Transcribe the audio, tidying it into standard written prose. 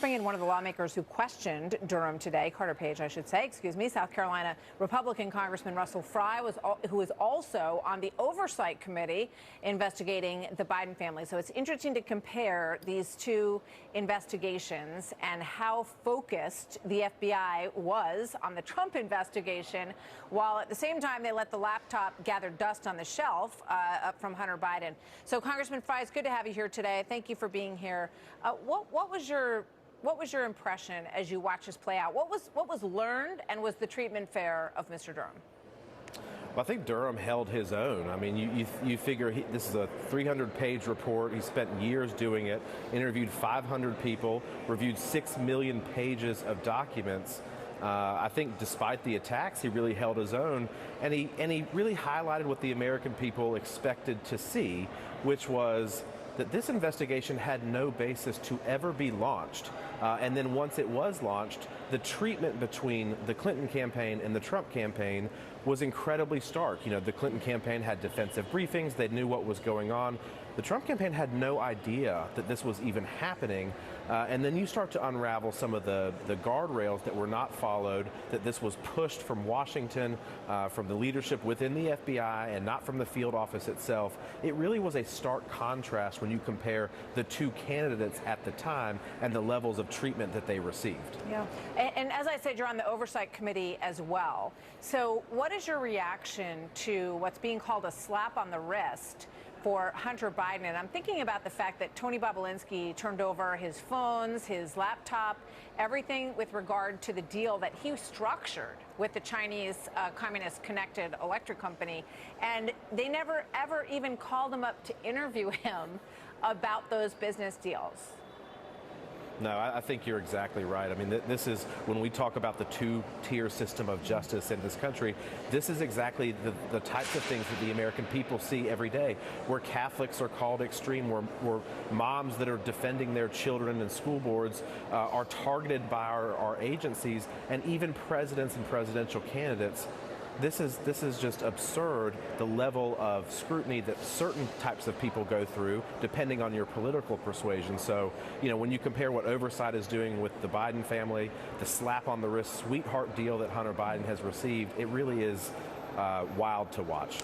Bring in one of the lawmakers who questioned Durham today, Carter Page, I should say, excuse me. South Carolina Republican Congressman Russell Fry, who is also on the Oversight Committee investigating the Biden family. So it's interesting to compare these two investigations and how focused the FBI was on the Trump investigation, while at the same time they let the laptop gather dust on the shelf up from Hunter Biden. So, Congressman Fry, it's good to have you here today. Thank you for being here. What was your impression as you watched this play out? What was learned, and was the treatment fair of Mr. Durham? Well, I think Durham held his own. I mean, you figure this is a 300-page report. He spent years doing it, interviewed 500 people, reviewed 6 million pages of documents. I think despite the attacks, he really held his own, and he really highlighted what the American people expected to see, which was that this investigation had no basis to ever be launched. And then once it was launched, the treatment between the Clinton campaign and the Trump campaign was incredibly stark. You know, the Clinton campaign had defensive briefings. They knew what was going on. The Trump campaign had no idea that this was even happening. And then you start to unravel some of the guardrails that were not followed, that this was pushed from Washington, from the leadership within the FBI, and not from the field office itself. It really was a stark contrast when you compare the two candidates at the time and the levels of treatment that they received. Yeah. And as I said, you're on the Oversight Committee as well. So what is your reaction to what's being called a slap on the wrist for Hunter Biden? And I'm thinking about the fact that Tony Bobulinski turned over his phones, his laptop, everything with regard to the deal that he structured with the Chinese communist-connected electric company. And they never, ever even called him up to interview him about those business deals. No, I think you're exactly right. I mean, this is, when we talk about the two-tier system of justice in this country, this is exactly the types of things that the American people see every day, where Catholics are called extreme, where moms that are defending their children and school boards are targeted by our agencies, and even presidents and presidential candidates. This is just absurd, the level of scrutiny that certain types of people go through, depending on your political persuasion. So, you know, when you compare what Oversight is doing with the Biden family, the slap on the wrist sweetheart deal that Hunter Biden has received, it really is wild to watch.